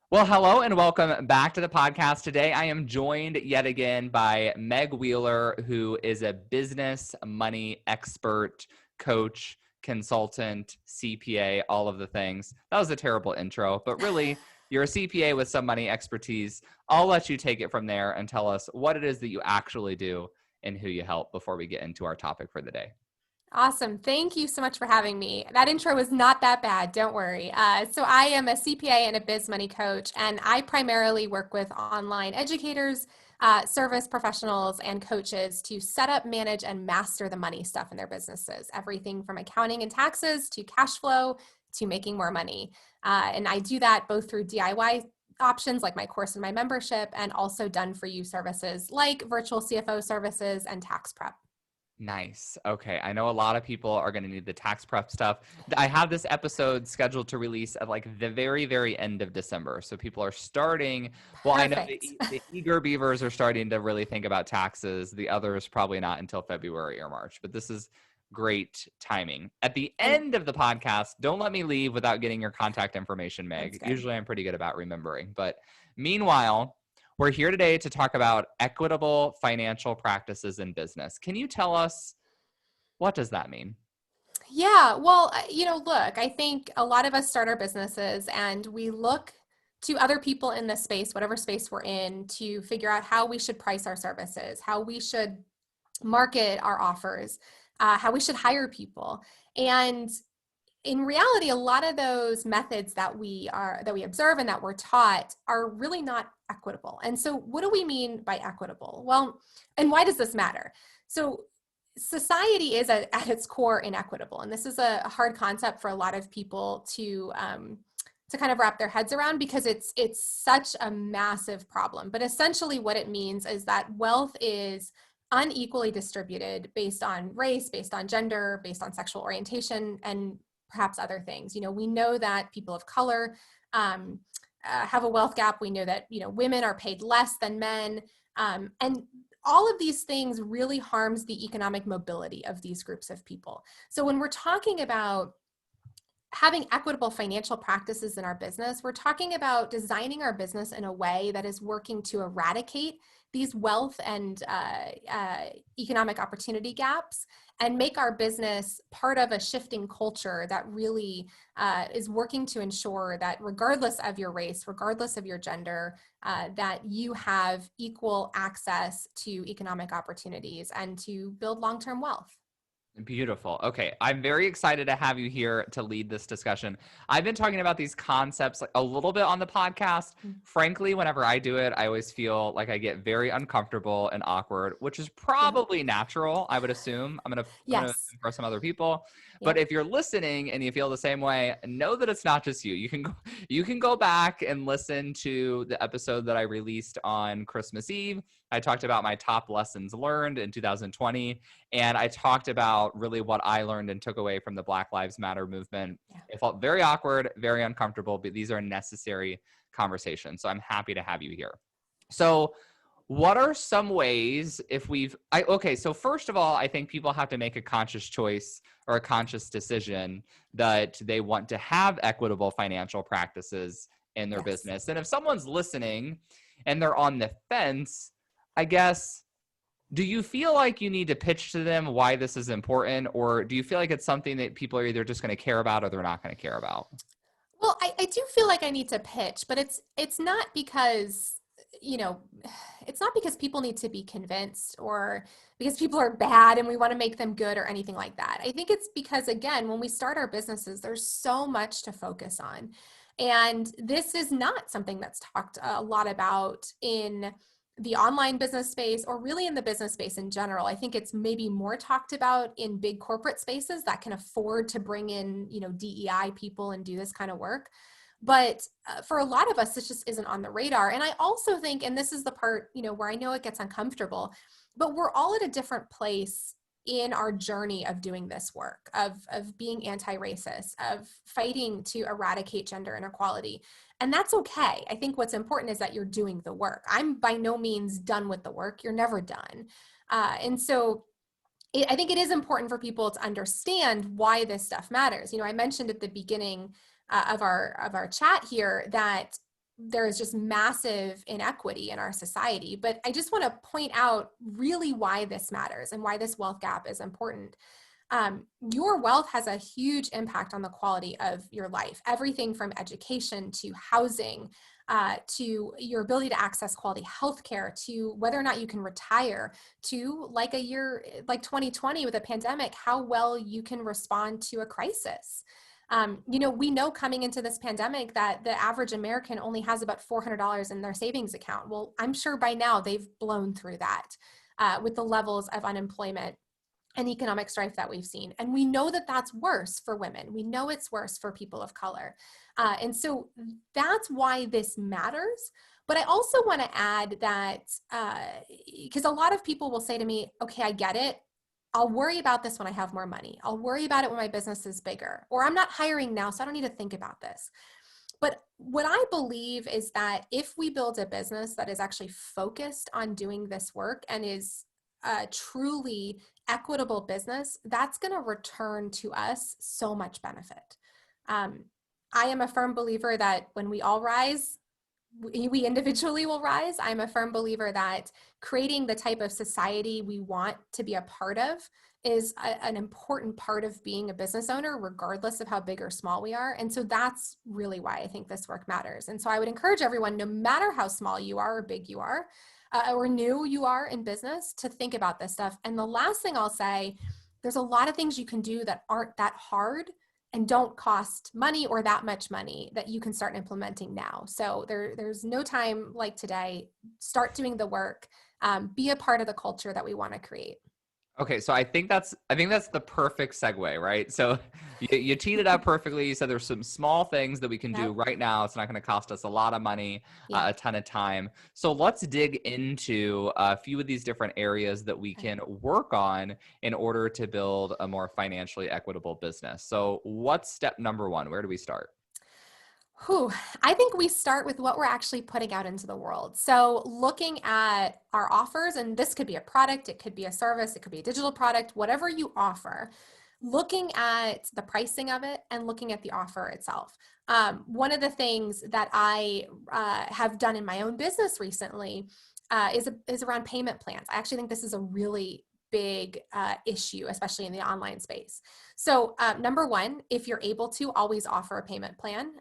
Well, hello and welcome back to the podcast. Today, I am joined yet again by Meg Wheeler, who is a business money expert, coach, consultant, CPA, all of the things. That was a terrible intro, but really, you're a CPA with some money expertise. I'll let you take it from there and tell us what it is that you actually do and who you help before we get into our topic for the day. Awesome. Thank you so much for having me. That intro was not that bad. Don't worry. So I am a CPA and a biz money coach, and I primarily work with online educators, service professionals, and coaches to set up, manage, and master the money stuff in their businesses. Everything from accounting and taxes to cash flow to making more money. And I do that both through DIY options like my course and my membership, and also done for you services like virtual CFO services and tax prep. Nice. Okay. I know a lot of people are going to need the tax prep stuff. I have this episode scheduled to release at like the very, very end of December. So people are starting. Well, I know Perfect. the eager beavers are starting to really think about taxes. The others probably not until February or March, but this is great timing. At the And end of the podcast, don't let me leave without getting your contact information, that's Meg. good. Usually I'm pretty good about remembering, but meanwhile, we're here today to talk about equitable financial practices in business. Can you tell us what does that mean? Yeah, well, look, I think a lot of us start our businesses and we look to other people in this space, whatever space we're in, to figure out how we should price our services, how we should market our offers, how we should hire people. And in reality, a lot of those methods that we observe and that we're taught are really not equitable. And so what do we mean by equitable? Well, and why does this matter? So society is at its core inequitable, and this is a hard concept for a lot of people to kind of wrap their heads around because it's such a massive problem. But essentially what it means is that wealth is unequally distributed based on race, based on gender, based on sexual orientation, and perhaps other things. We know that people of color have a wealth gap. We know that women are paid less than men, and all of these things really harms the economic mobility of these groups of people. So when we're talking about having equitable financial practices in our business, we're talking about designing our business in a way that is working to eradicate these wealth and economic opportunity gaps and make our business part of a shifting culture that really is working to ensure that regardless of your race, regardless of your gender, that you have equal access to economic opportunities and to build long-term wealth. Beautiful. Okay. I'm very excited to have you here to lead this discussion. I've been talking about these concepts like a little bit on the podcast. Frankly, whenever I do it, I always feel like I get very uncomfortable and awkward, which is Yeah. probably natural, I would assume. I'm gonna Yes. assume for some other people. But Yep. if you're listening and you feel the same way, know that it's not just you. You can go back and listen to the episode that I released on Christmas Eve. I talked about my top lessons learned in 2020. And I talked about really what I learned and took away from the Black Lives Matter movement. Yeah. It felt very awkward, very uncomfortable, but these are necessary conversations. So I'm happy to have you here. So what are some ways so first of all, I think people have to make a conscious choice or a conscious decision that they want to have equitable financial practices in their Yes. business. And if someone's listening and they're on the fence, I guess, do you feel like you need to pitch to them why this is important, or do you feel like it's something that people are either just going to care about or they're not going to care about? Well, I do feel like I need to pitch, but it's not because, you know, it's not because people need to be convinced or because people are bad and we want to make them good or anything like that. I think it's because, again, when we start our businesses, there's so much to focus on. And this is not something that's talked a lot about in the online business space or really in the business space in general. I think it's maybe more talked about in big corporate spaces that can afford to bring in, DEI people and do this kind of work. But for a lot of us, this just isn't on the radar. And I also think, and this is the part, where I know it gets uncomfortable, but we're all at a different place in our journey of doing this work, of being anti-racist, of fighting to eradicate gender inequality. And that's okay. I think what's important is that you're doing the work. I'm by no means done with the work. You're never done. And so I think it is important for people to understand why this stuff matters. I mentioned at the beginning of our chat here that there is just massive inequity in our society. But I just want to point out really why this matters and why this wealth gap is important. Your wealth has a huge impact on the quality of your life. Everything from education to housing, to your ability to access quality healthcare, to whether or not you can retire, to like a year like 2020 with a pandemic, how well you can respond to a crisis. We know coming into this pandemic that the average American only has about $400 in their savings account. Well, I'm sure by now they've blown through that with the levels of unemployment and economic strife that we've seen. And we know that that's worse for women. We know it's worse for people of color. And so that's why this matters. But I also want to add that, because a lot of people will say to me, okay, I get it. I'll worry about this when I have more money. I'll worry about it when my business is bigger, or I'm not hiring now, so I don't need to think about this. But what I believe is that if we build a business that is actually focused on doing this work and is a truly equitable business, that's going to return to us so much benefit. I am a firm believer that when we all rise, we individually will rise. I'm a firm believer that creating the type of society we want to be a part of is an important part of being a business owner, regardless of how big or small we are. And so that's really why I think this work matters. And so I would encourage everyone, no matter how small you are or big you are, or new you are in business, to think about this stuff. And the last thing I'll say, there's a lot of things you can do that aren't that hard and don't cost money or that much money that you can start implementing now. So there's no time like today. Start doing the work. Be a part of the culture that we want to create. Okay, so I think that's the perfect segue, right? So you teed it up perfectly. You said there's some small things that we can do right now. It's not going to cost us a lot of money, a ton of time. So let's dig into a few of these different areas that we can work on in order to build a more financially equitable business. So what's step number one? Where do we start? I think we start with what we're actually putting out into the world. So looking at our offers, and this could be a product, it could be a service, it could be a digital product, whatever you offer, looking at the pricing of it and looking at the offer itself. One of the things that I have done in my own business recently is around payment plans. I actually think this is a really big issue, especially in the online space. So number one, if you're able to, always offer a payment plan.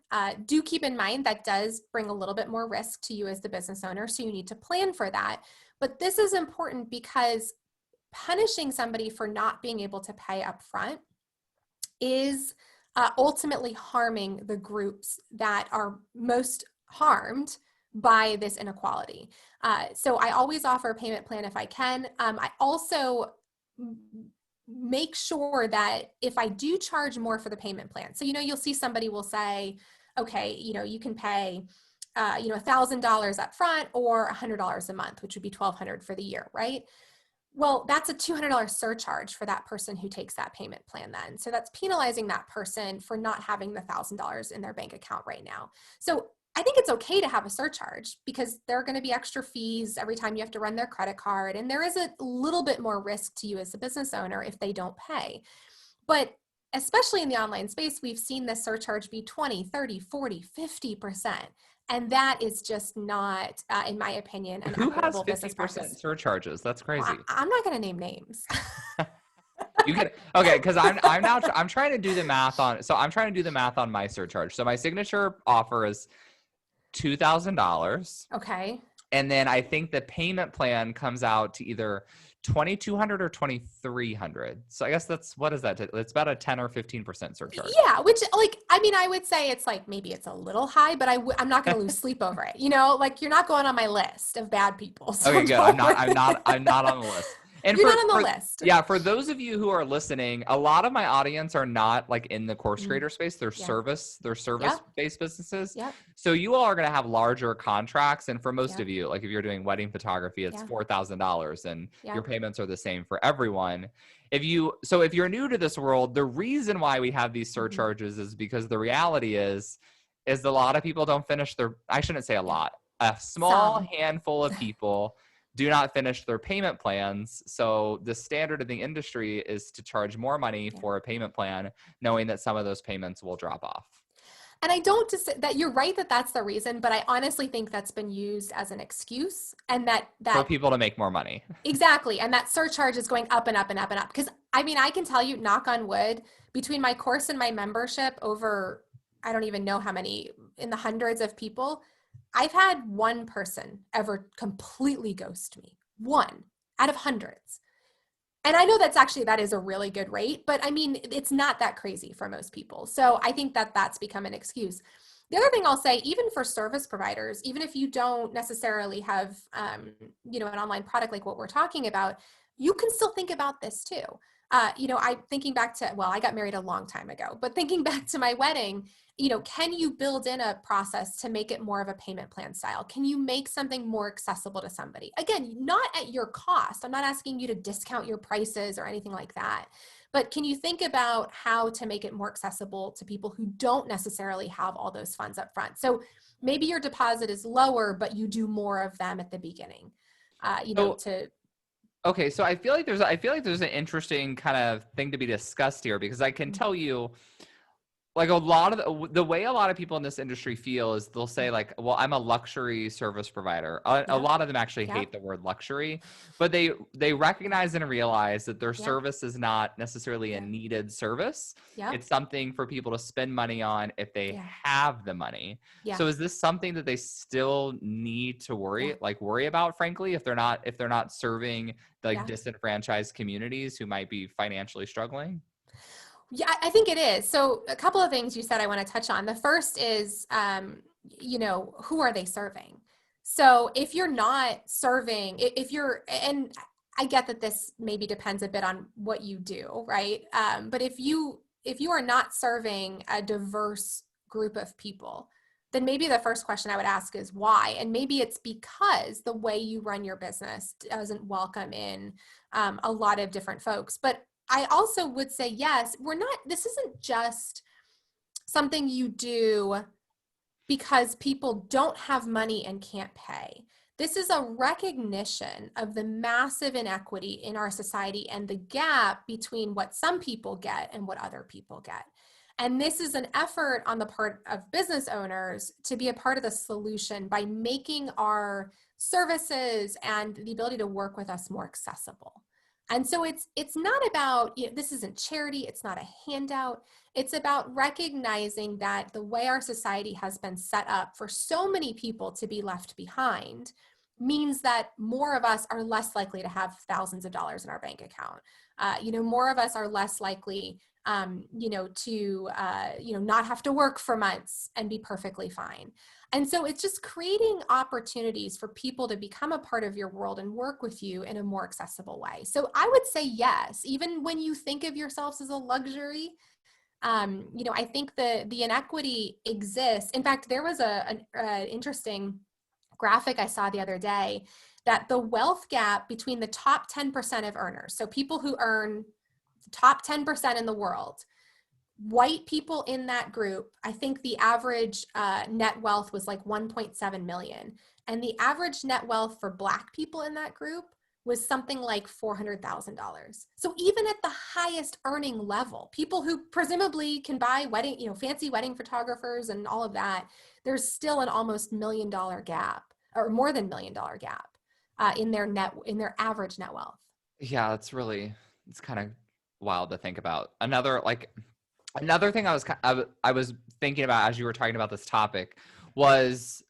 Do keep in mind that does bring a little bit more risk to you as the business owner, so you need to plan for that. But this is important because punishing somebody for not being able to pay up front is ultimately harming the groups that are most harmed by this inequality. So I always offer a payment plan if I can. I also make sure that if I do charge more for the payment plan, so, you'll see somebody will say, okay, you can pay, $1,000 up front or $100 a month, which would be $1,200 for the year, right? Well, that's a $200 surcharge for that person who takes that payment plan then. So that's penalizing that person for not having the $1,000 in their bank account right now. So I think it's okay to have a surcharge because there are going to be extra fees every time you have to run their credit card. And there is a little bit more risk to you as a business owner if they don't pay. But especially in the online space, we've seen this surcharge be 20, 30, 40, 50%. And that is just not, in my opinion, an equitable business practice. Who has 50% surcharges? That's crazy. Well, I'm not going to name names. You can, okay, because I'm trying to do the math on my surcharge. So my signature offer is $2,000. Okay. And then I think the payment plan comes out to either $2,200 or $2,300. So I guess what is that? It's about a 10 or 15% surcharge. Yeah, which I would say it's maybe it's a little high, but I'm not going to lose sleep over it. You're not going on my list of bad people. So okay, good. I'm not on the list. And You're not on the list. Yeah, for those of you who are listening, a lot of my audience are not in the course creator space. They're service-based businesses. Yep. So you all are going to have larger contracts. And for most of you, if you're doing wedding photography, it's $4,000 and your payments are the same for everyone. If you're new to this world, the reason why we have these surcharges is because the reality is a lot of people don't finish I shouldn't say a lot, a small handful of people do not finish their payment plans. So the standard in the industry is to charge more money for a payment plan, knowing that some of those payments will drop off. And I don't just that you're right that that's the reason, but I honestly think that's been used as an excuse, and that For people to make more money. exactly, and that surcharge is going up and up and up and up. Because I mean, I can tell you, knock on wood, between my course and my membership, over I don't even know how many, in the hundreds of people, I've had one person ever completely ghost me. One out of hundreds. And I know that is a really good rate, but I mean, it's not that crazy for most people. So I think that that's become an excuse. The other thing I'll say, even for service providers, even if you don't necessarily have, an online product like what we're talking about, you can still think about this too. I'm thinking back to, well, I got married a long time ago, but thinking back to my wedding, can you build in a process to make it more of a payment plan style? Can you make something more accessible to somebody? Again, not at your cost. I'm not asking you to discount your prices or anything like that. But can you think about how to make it more accessible to people who don't necessarily have all those funds up front? So maybe your deposit is lower, but you do more of them at the beginning, Okay, so I feel like there's an interesting kind of thing to be discussed here, because I can tell you, like, a lot of the way a lot of people in this industry feel is they'll say, like, well, I'm a luxury service provider. A lot of them actually hate the word luxury, but they recognize and realize that their service is not necessarily a needed service. It's something for people to spend money on if they have the money. So is this something that they still need to worry about, frankly, if they're not serving like disenfranchised communities who might be financially struggling? Yeah, I think it is. So a couple of things you said I want to touch on. The first is, who are they serving? So if you're not serving, and I get that this maybe depends a bit on what you do, right? But if you are not serving a diverse group of people, then maybe the first question I would ask is why? And maybe it's because the way you run your business doesn't welcome in a lot of different folks. But I also would say, yes, this isn't just something you do because people don't have money and can't pay. This is a recognition of the massive inequity in our society and the gap between what some people get and what other people get. And this is an effort on the part of business owners to be a part of the solution by making our services and the ability to work with us more accessible. And so it's not about, this isn't charity, it's not a handout. It's about recognizing that the way our society has been set up for so many people to be left behind means that more of us are less likely to have thousands of dollars in our bank account. More of us are less likely to not have to work for months and be perfectly fine. And so it's just creating opportunities for people to become a part of your world and work with you in a more accessible way. So I would say yes, even when you think of yourselves as a luxury, I think the inequity exists. In fact, there was an interesting graphic I saw the other day that the wealth gap between the top 10% of earners, so people who earn top 10% in the world, white people in that group, I think the average net wealth was like 1.7 million. And the average net wealth for Black people in that group was something like $400,000. So even at the highest earning level, people who presumably can buy fancy wedding photographers and all of that, there's still an almost $1 million gap, or more than $1 million gap in their average net wealth. Yeah, it's kind of wild to think about. Another thing I was thinking about as you were talking about this topic was,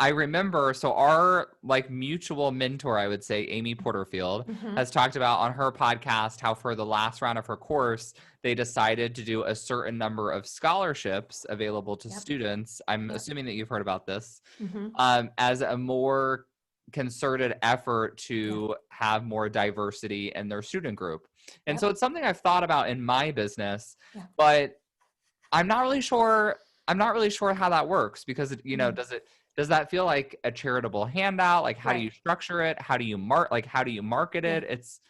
I remember, so our mutual mentor, I would say, Amy Porterfield, has talked about on her podcast how for the last round of her course, they decided to do a certain number of scholarships available to students. I'm assuming that you've heard about this, as a more concerted effort to have more diversity in their student group. And so it's something I've thought about in my business, but I'm not really sure how that works, because does that feel like a charitable handout? Like, how do you structure it? How do you market it? It's,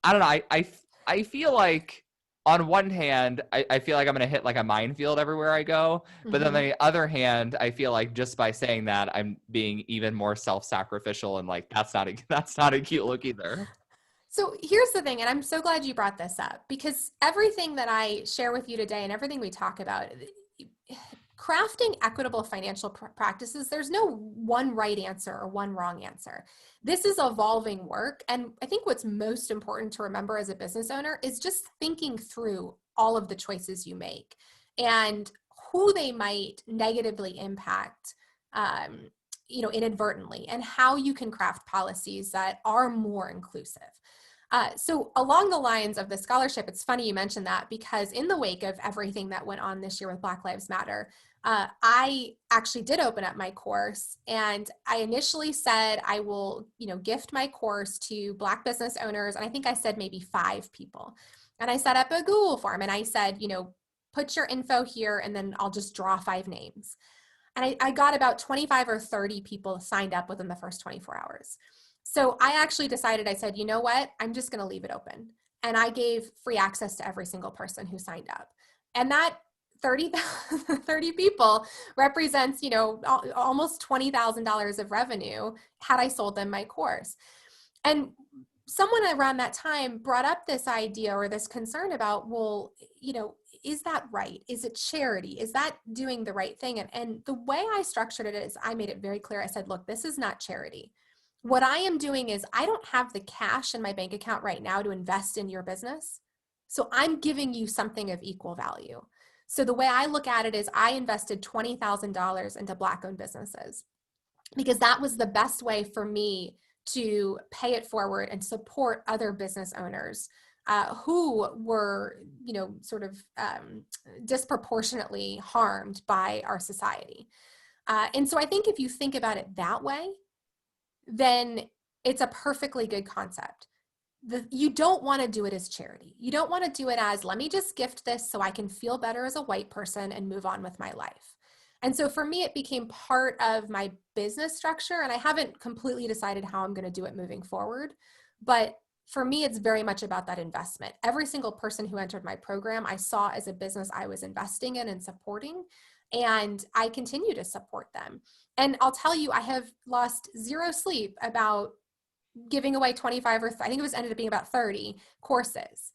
I don't know. I feel like on one hand, I feel like I'm going to hit like a minefield everywhere I go. But then on the other hand, I feel like just by saying that, I'm being even more self-sacrificial, and like, that's not a cute look either. So here's the thing, and I'm so glad you brought this up, because everything that I share with you today and everything we talk about crafting equitable financial practices, there's no one right answer or one wrong answer. This is evolving work. And I think what's most important to remember as a business owner is just thinking through all of the choices you make and who they might negatively impact, inadvertently, and how you can craft policies that are more inclusive. So along the lines of the scholarship, it's funny you mentioned that, because in the wake of everything that went on this year with Black Lives Matter, I actually did open up my course, and I initially said I will, gift my course to Black business owners. And I think I said maybe 5 people. And I set up a Google form and I said, put your info here and then I'll just draw 5 names. And I got about 25 or 30 people signed up within the first 24 hours. So I actually decided, I said, you know what, I'm just going to leave it open. And I gave free access to every single person who signed up. And that 30 people represents, almost $20,000 of revenue had I sold them my course. And someone around that time brought up this idea or this concern about, well, is that right? Is it charity? Is that doing the right thing? And the way I structured it is I made it very clear. I said, look, this is not charity. What I am doing is I don't have the cash in my bank account right now to invest in your business. So I'm giving you something of equal value. So the way I look at it is I invested $20,000 into Black-owned businesses because that was the best way for me to pay it forward and support other business owners who were, disproportionately harmed by our society. And so I think if you think about it that way, then it's a perfectly good concept. You don't want to do it as charity. You don't want to do it as, let me just gift this so I can feel better as a white person and move on with my life. And so for me, it became part of my business structure, and I haven't completely decided how I'm going to do it moving forward. But for me, it's very much about that investment. Every single person who entered my program, I saw as a business I was investing in and supporting, and I continue to support them. And I'll tell you, I have lost zero sleep about giving away 25 or I think it was ended up being about 30 courses.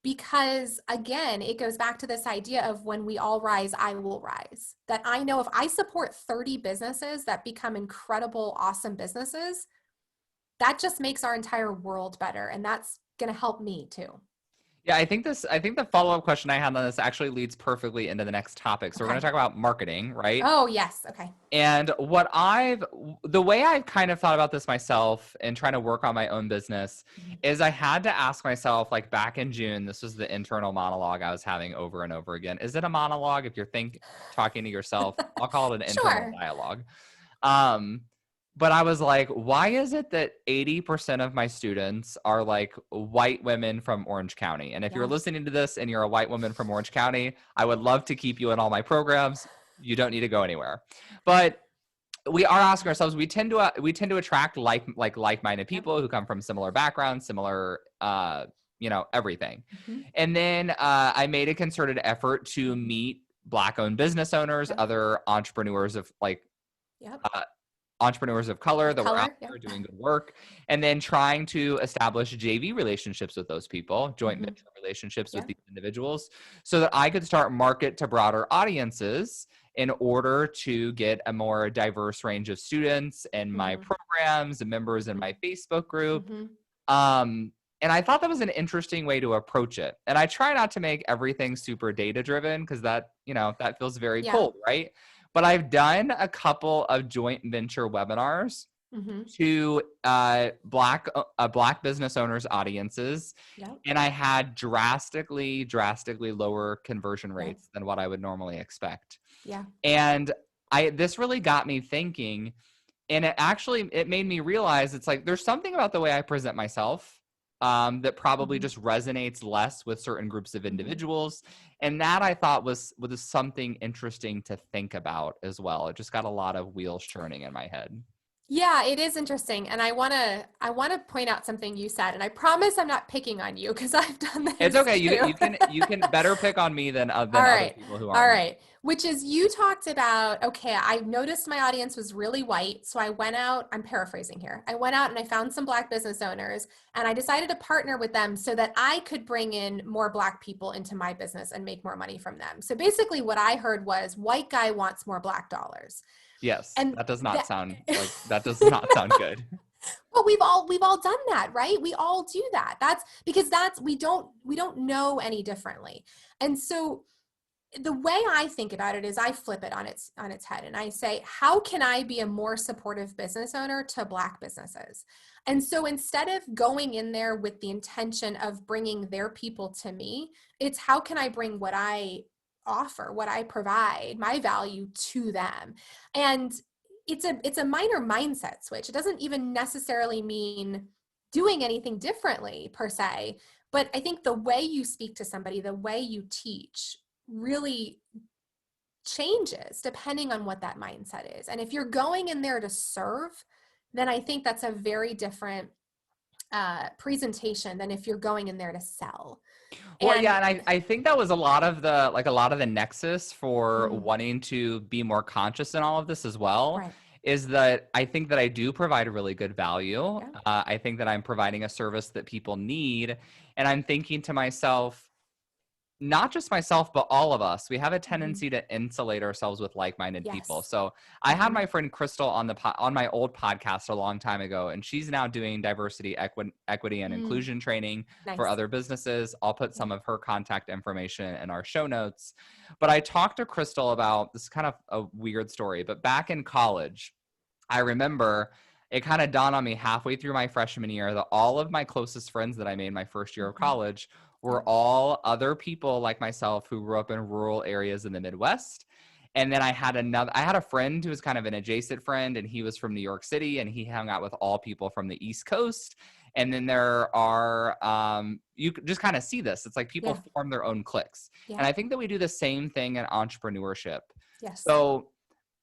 Because again, it goes back to this idea of when we all rise, I will rise. That I know if I support 30 businesses that become incredible, awesome businesses, that just makes our entire world better. And that's going to help me too. Yeah, I think the follow-up question I had on this actually leads perfectly into the next topic. So we're going to talk about marketing, right? Oh, yes. Okay. And the way I've kind of thought about this myself and trying to work on my own business is I had to ask myself, like back in June, this was the internal monologue I was having over and over again. Is it a monologue? If you're talking to yourself, I'll call it an internal dialogue. But I was like, why is it that 80% of my students are like white women from Orange County? And if you're listening to this and you're a white woman from Orange County, I would love to keep you in all my programs. You don't need to go anywhere. But we are asking ourselves, we tend to attract like-minded people who come from similar backgrounds, similar everything. Mm-hmm. And then I made a concerted effort to meet Black-owned business owners, other entrepreneurs of entrepreneurs of color that were out there doing good work, and then trying to establish JV relationships with those people, joint venture relationships with these individuals, so that I could start market to broader audiences in order to get a more diverse range of students in my programs and members in my Facebook group. And I thought that was an interesting way to approach it. And I try not to make everything super data driven because that feels very cold, right? But I've done a couple of joint venture webinars to Black business owners audiences. And I had drastically lower conversion rates than what I would normally expect. And this really got me thinking, and it made me realize it's like, there's something about the way I present myself that probably just resonates less with certain groups of individuals. And that I thought was something interesting to think about as well. It just got a lot of wheels churning in my head. Yeah, it is interesting. And I want to point out something you said, and I promise I'm not picking on you because I've done It's this okay. You too. you can you can better pick on me than All other right. people who All aren't me. right. Which is you talked about, okay, I noticed my audience was really white. So I went out, I'm paraphrasing here. I went out and I found some Black business owners and I decided to partner with them so that I could bring in more Black people into my business and make more money from them. So basically what I heard was white guy wants more Black dollars. Yes, And that that does not sound good. well, we've all done that, right? We all do that. That's because we don't know any differently. And so the way I think about it is I flip it on its head and I say, how can I be a more supportive business owner to Black businesses? And so instead of going in there with the intention of bringing their people to me, it's how can I bring what I offer, what I provide, my value to them? And it's a minor mindset switch. It doesn't even necessarily mean doing anything differently per se, but I think the way you speak to somebody, the way you teach really changes depending on what that mindset is. And if you're going in there to serve, then I think that's a very different presentation than if you're going in there to sell. Well, yeah, And and I think that was a lot of the nexus for mm, wanting to be more conscious in all of this as well, right, is that I think that I do provide a really good value. yeah, I think that I'm providing a service that people need, and I'm thinking to myself, not just myself, but all of us, we have a mm-hmm. tendency to insulate ourselves with like-minded people. Yes, So I had mm-hmm. my friend Crystal on on my old podcast a long time ago, and she's now doing diversity, equity, and Mm, inclusion training for nice, other businesses. I'll put yeah, some of her contact information in our show notes. But I talked to Crystal about this, kind of a weird story, but back in college, I remember it kind of dawned on me halfway through my freshman year that all of my closest friends that I made my first year of mm-hmm. college Yeah, were all other people like myself who grew up in rural areas in the Midwest. And then I had a friend who was kind of an adjacent friend, and he was from New York City, and he hung out with all people from the East Coast. And then there are, you could just kind of see this. It's like people yeah, form their own cliques. yeah, And I think that we do the same thing in entrepreneurship. yes, So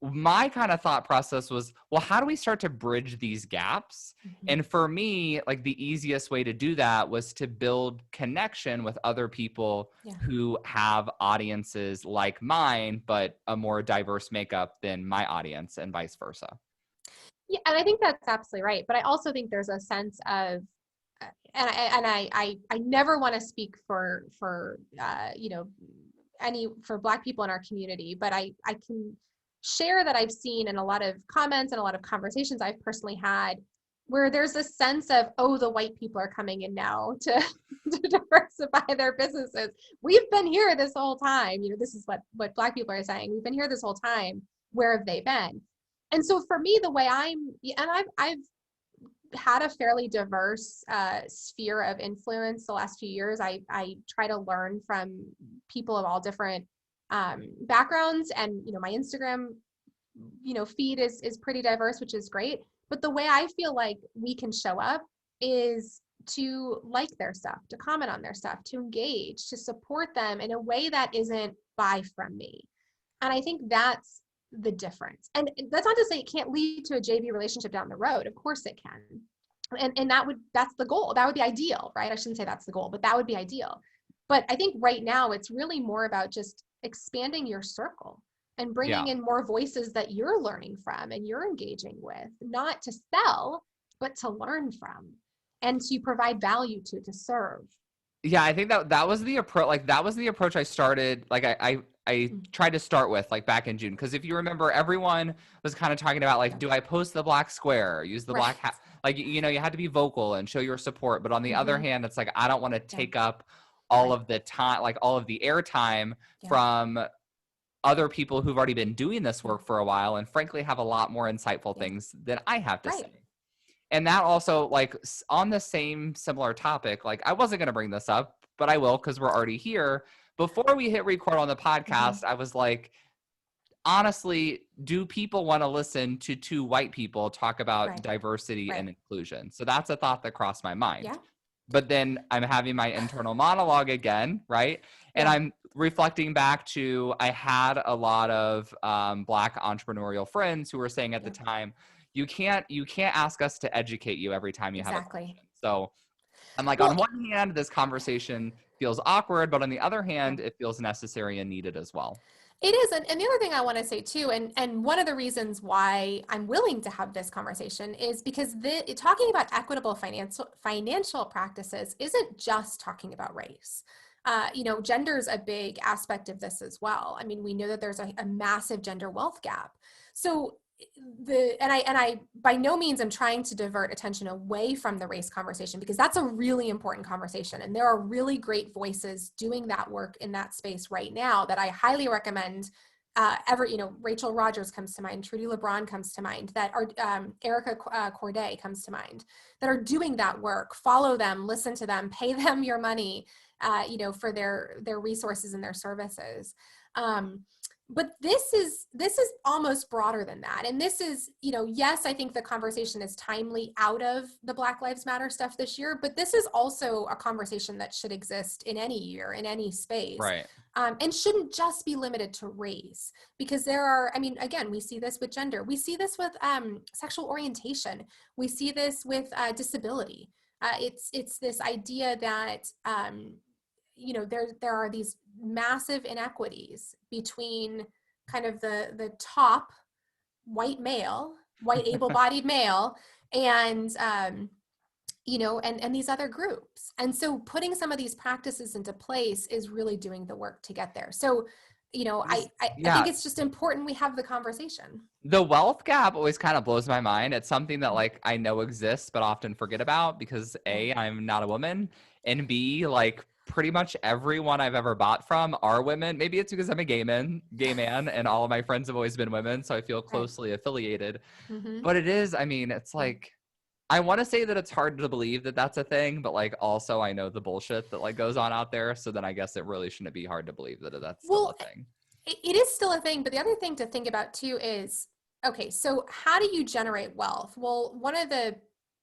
my kind of thought process was, well, how do we start to bridge these gaps? mm-hmm. And for me, like the easiest way to do that was to build connection with other people Yeah. who have audiences like mine, but a more diverse makeup than my audience, and vice versa. Yeah, and I think that's absolutely right. But I also think there's a sense of, and I never want to speak for any for Black people in our community, but I can share that I've seen in a lot of comments and a lot of conversations I've personally had where there's a sense of, oh, the white people are coming in now to to diversify their businesses. We've been here this whole time. This is what Black people are saying. We've been here this whole time. Where have they been? And so for me, the way I've had a fairly diverse sphere of influence the last few years. I try to learn from people of all different backgrounds, and my Instagram feed is pretty diverse, which is great. But the way I feel like we can show up is to like their stuff, to comment on their stuff, to engage, to support them in a way that isn't buy from me. And I think that's the difference. And that's not to say it can't lead to a JV relationship down the road. Of course it can. And that's the goal. That would be ideal, right? I shouldn't say that's the goal, but that would be ideal. But I think right now it's really more about just expanding your circle and bringing Yeah. in more voices that you're learning from and you're engaging with, not to sell, but to learn from and to provide value to serve. Yeah, I think that was the approach. Like that was the approach I started. Like I tried to start with, like back in June, because if you remember, everyone was kind of talking about like, Yeah. do I post the black square, use the Right. black hat? Like you had to be vocal and show your support. But on the other Mm-hmm. hand, it's like I don't want to Yeah. take up all Right. of the time, like all of the airtime Yeah. from other people who've already been doing this Yeah. work for a while and frankly have a lot more insightful Yeah. things than I have to Right. say. And that also, like, on the same similar topic, like I wasn't going to bring this up, but I will because we're already here. Before we hit record on the podcast, Mm-hmm. I was like, honestly, do people want to listen to two white people talk about Right. diversity Right. and inclusion? So that's a thought that crossed my mind. Yeah. but then I'm having my internal monologue again, right? And Yeah. I'm reflecting back to, I had a lot of Black entrepreneurial friends who were saying at the Yeah. time, you can't ask us to educate you every time you have a Exactly. question. So I'm like, on Well, one hand, this conversation feels awkward, but on the other yeah. hand, it feels necessary and needed as well. It is. And the other thing I want to say too, and one of the reasons why I'm willing to have this conversation is because talking about equitable financial practices isn't just talking about race. Gender is a big aspect of this as well. I mean, we know that there's a massive gender wealth gap. So I by no means am trying to divert attention away from the race conversation, because that's a really important conversation, and there are really great voices doing that work in that space right now that I highly recommend. Rachel Rogers comes to mind, Trudy LeBron comes to mind, that are Erica Corday comes to mind, that are doing that work. Follow them, listen to them, pay them your money, for their resources and their services. But this is almost broader than that. And this is, yes, I think the conversation is timely out of the Black Lives Matter stuff this year, but this is also a conversation that should exist in any year, in any space. Right. And shouldn't just be limited to race, because there are, again, we see this with gender, we see this with sexual orientation, we see this with disability. It's this idea that there are these massive inequities between kind of the top white able-bodied male, and and these other groups. And so putting some of these practices into place is really doing the work to get there. So I think it's just important we have the conversation. The wealth gap always kind of blows my mind. It's something that like I know exists but often forget about because A, I'm not a woman, and B, like pretty much everyone I've ever bought from are women. Maybe it's because I'm a gay man, and all of my friends have always been women, so I feel closely affiliated. Mm-hmm. But it is, it's like, I want to say that it's hard to believe that that's a thing, but like also I know the bullshit that like goes on out there, so then I guess it really shouldn't be hard to believe that that's still a thing. It is still a thing, but the other thing to think about too is, okay, so how do you generate wealth? Well, one of the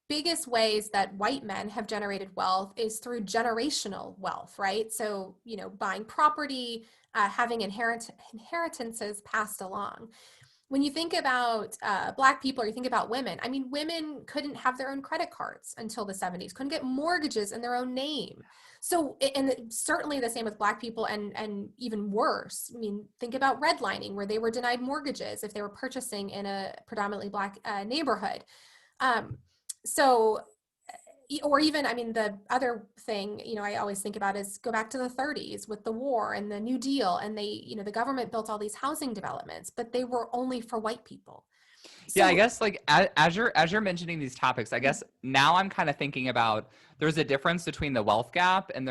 biggest ways that white men have generated wealth is through generational wealth, right? So, buying property, having inheritances passed along. When you think about Black people, or you think about women, women couldn't have their own credit cards until the 70s, couldn't get mortgages in their own name. So, and certainly the same with Black people, and even worse. Think about redlining, where they were denied mortgages if they were purchasing in a predominantly Black neighborhood. Or even, the other thing, I always think about is go back to the 30s with the war and the New Deal, and the government built all these housing developments, but they were only for white people. So, yeah, I guess like as you're mentioning these topics, I guess now I'm kind of thinking about there's a difference between the wealth gap and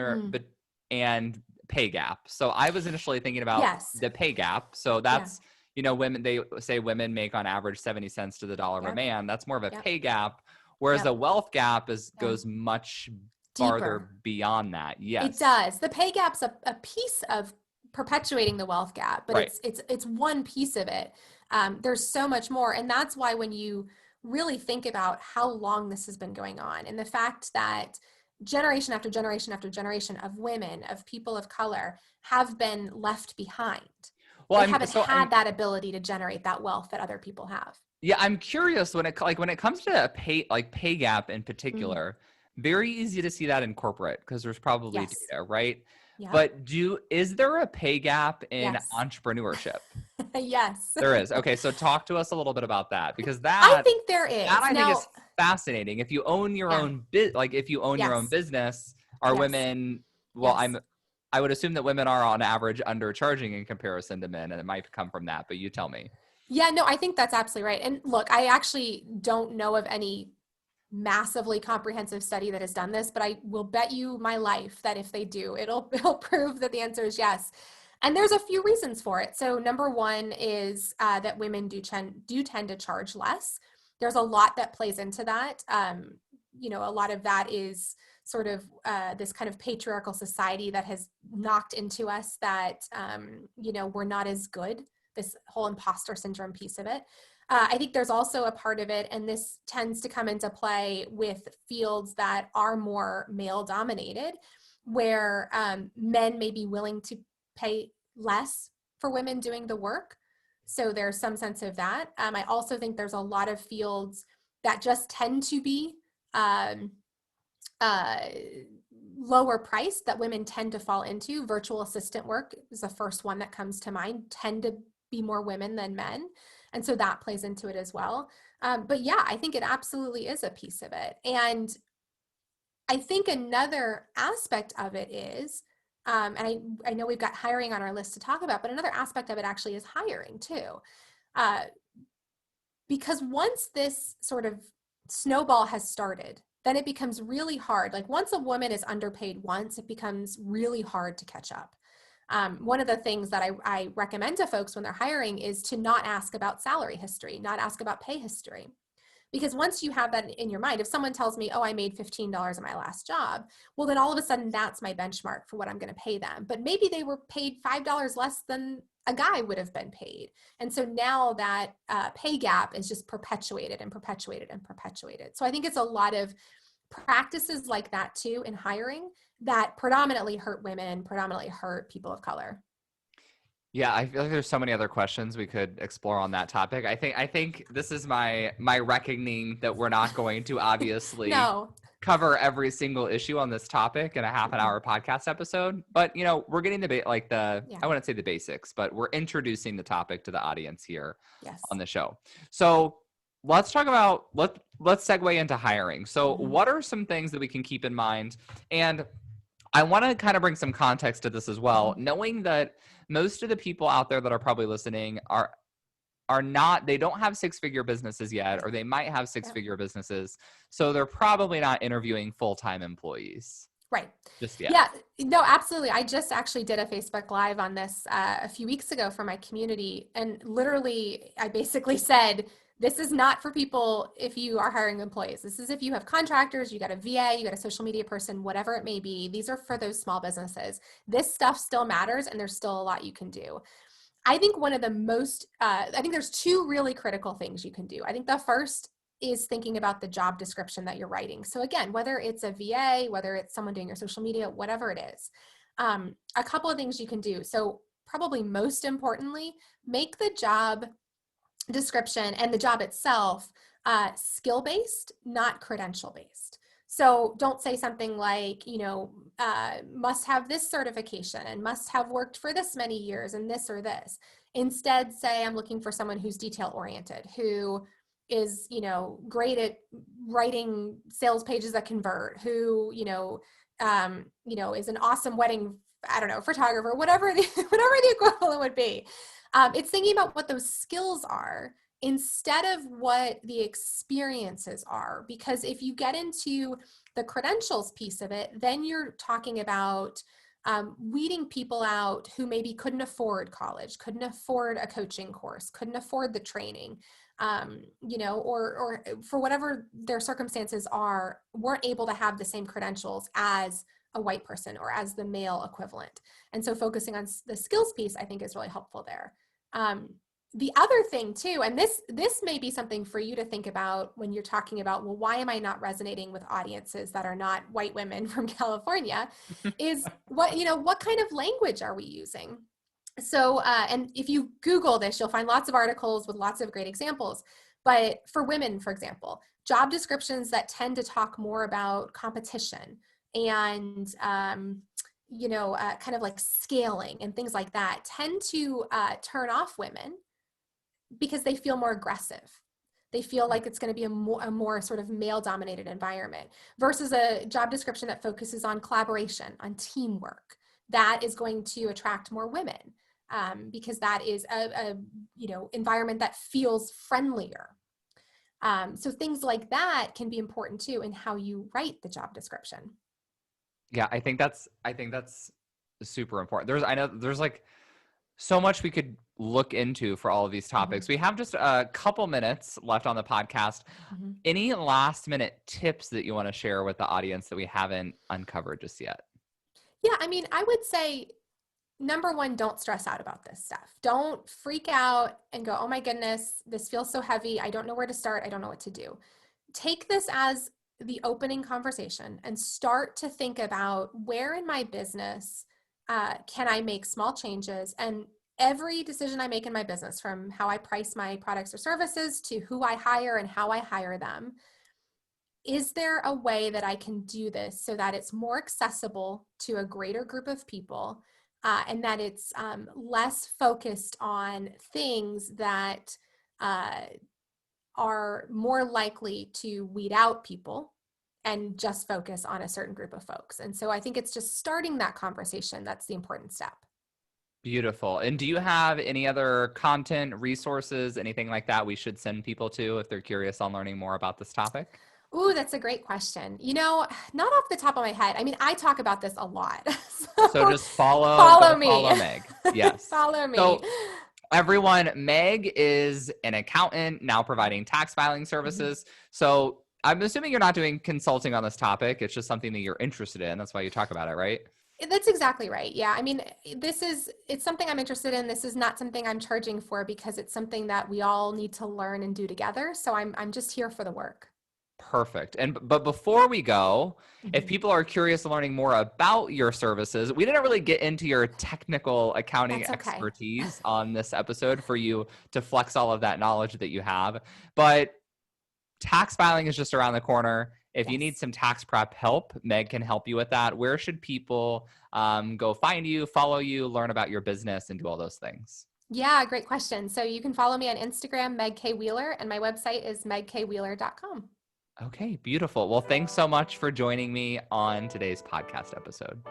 and pay gap. So I was initially thinking about the pay gap. So that's women, they say women make on average 70 cents to the dollar of a man. That's more of a pay gap. Whereas the wealth gap goes much farther beyond that. Yes, it does. The pay gap's a piece of perpetuating the wealth gap, but it's one piece of it. There's so much more, and that's why when you really think about how long this has been going on, and the fact that generation after generation after generation of women, of people of color, have been left behind. Well, they haven't had that ability to generate that wealth that other people have. Yeah, I'm curious when it comes to a pay gap in particular. Very easy to see that in corporate because there's probably data, right? Yeah. But is there a pay gap in entrepreneurship? Yes. There is. Okay, so talk to us a little bit about that, because I think there is. That I think is fascinating. If you own your own your own business, are women, I would assume that women are on average undercharging in comparison to men, and it might come from that, but you tell me. Yeah, no, I think that's absolutely right. And look, I actually don't know of any massively comprehensive study that has done this, but I will bet you my life that if they do, it'll prove that the answer is yes. And there's a few reasons for it. So number one is that women do tend to charge less. There's a lot that plays into that. A lot of that is sort of this kind of patriarchal society that has knocked into us that, we're not as good. This whole imposter syndrome piece of it. I think there's also a part of it, and this tends to come into play with fields that are more male dominated, where men may be willing to pay less for women doing the work. So there's some sense of that. I also think there's a lot of fields that just tend to be um, uh, lower price that women tend to fall into. Virtual assistant work is the first one that comes to mind, tend to be more women than men. And so that plays into it as well. But yeah, I think it absolutely is a piece of it. And I think another aspect of it is, and I know we've got hiring on our list to talk about, but another aspect of it actually is hiring too. Because once this sort of snowball has started, then it becomes really hard. Like once a woman is underpaid once, it becomes really hard to catch up. One of the things that I recommend to folks when they're hiring is to not ask about salary history, not ask about pay history. Because once you have that in your mind, if someone tells me, oh, I made $15 in my last job, well, then all of a sudden that's my benchmark for what I'm going to pay them. But maybe they were paid $5 less than a guy would have been paid. And so now that pay gap is just perpetuated and perpetuated and perpetuated. So I think it's a lot of practices like that too in hiring that predominantly hurt women, predominantly hurt people of color. Yeah, I feel like there's so many other questions we could explore on that topic. I think this is my reckoning that we're not going to obviously No. cover every single issue on this topic in a half an hour podcast episode. But we're getting the I wouldn't say the basics, but we're introducing the topic to the audience here Yes. on the show. So let's talk about let's segue into hiring. So what are some things that we can keep in mind? And I want to kind of bring some context to this as well, knowing that most of the people out there that are probably listening are not, they don't have six-figure businesses yet, or they might have six-figure businesses. So they're probably not interviewing full-time employees. Right. Just yet. Yeah, no, absolutely. I just actually did a Facebook Live on this a few weeks ago for my community. And literally, I basically said, this is not for people if you are hiring employees. This is if you have contractors, you got a VA, you got a social media person, whatever it may be. These are for those small businesses. This stuff still matters, and there's still a lot you can do. I think one of the most, I think there's two really critical things you can do. I think the first is thinking about the job description that you're writing. So again, whether it's a VA, whether it's someone doing your social media, whatever it is, a couple of things you can do. So probably most importantly, make the job description and the job itself skill-based, not credential-based. So don't say something like, must have this certification and must have worked for this many years and this or this. Instead, say I'm looking for someone who's detail-oriented, who is, great at writing sales pages that convert, who, is an awesome wedding, photographer, whatever the equivalent would be. It's thinking about what those skills are instead of what the experiences are. Because if you get into the credentials piece of it, then you're talking about weeding people out who maybe couldn't afford college, couldn't afford a coaching course, couldn't afford the training, or for whatever their circumstances are, weren't able to have the same credentials as a white person or as the male equivalent. And so focusing on the skills piece, I think, is really helpful there. The other thing too, and this may be something for you to think about when you're talking about, well, why am I not resonating with audiences that are not white women from California, is what kind of language are we using? So, and if you Google this, you'll find lots of articles with lots of great examples. But for women, for example, job descriptions that tend to talk more about competition and kind of like scaling and things like that tend to turn off women because they feel more aggressive. They feel like it's going to be a more sort of male-dominated environment versus a job description that focuses on collaboration, on teamwork. That is going to attract more women because that is a environment that feels friendlier. So things like that can be important too in how you write the job description. Yeah, I think that's super important. I know there's like so much we could look into for all of these topics. We have just a couple minutes left on the podcast. Any last minute tips that you want to share with the audience that we haven't uncovered just yet? Yeah, I mean, I would say number one, don't stress out about this stuff. Don't freak out and go, oh my goodness, this feels so heavy. I don't know where to start. I don't know what to do. Take this as the opening conversation and start to think about where in my business can I make small changes. And every decision I make in my business, from how I price my products or services to who I hire and how I hire them, is there a way that I can do this so that it's more accessible to a greater group of people, and that it's less focused on things that are more likely to weed out people and just focus on a certain group of folks? And so I think it's just starting that conversation that's the important step. Beautiful. And do you have any other content, resources, anything like that we should send people to if they're curious on learning more about this topic? Ooh, that's a great question. Not off the top of my head. I mean, I talk about this a lot. So So just follow, follow go me. follow Meg. Yes. Follow me. So everyone, Meg is an accountant now providing tax filing Mhm. services. So I'm assuming you're not doing consulting on this topic. It's just something that you're interested in. That's why you talk about it, right? That's exactly right. Yeah. I mean, it's something I'm interested in. This is not something I'm charging for because it's something that we all need to learn and do together. So I'm just here for the work. Perfect. But before we go, if Mhm. people are curious to learning more about your services, we didn't really get into your technical accounting That's okay. expertise on this episode for you to flex all of that knowledge that you have. But tax filing is just around the corner. If you need Yes. some tax prep help, Meg can help you with that. Where should people go find you, follow you, learn about your business, and do all those things? Yeah, great question. So you can follow me on Instagram, Meg K. Wheeler, and my website is megkwheeler.com. Okay, beautiful. Well, thanks so much for joining me on today's podcast episode.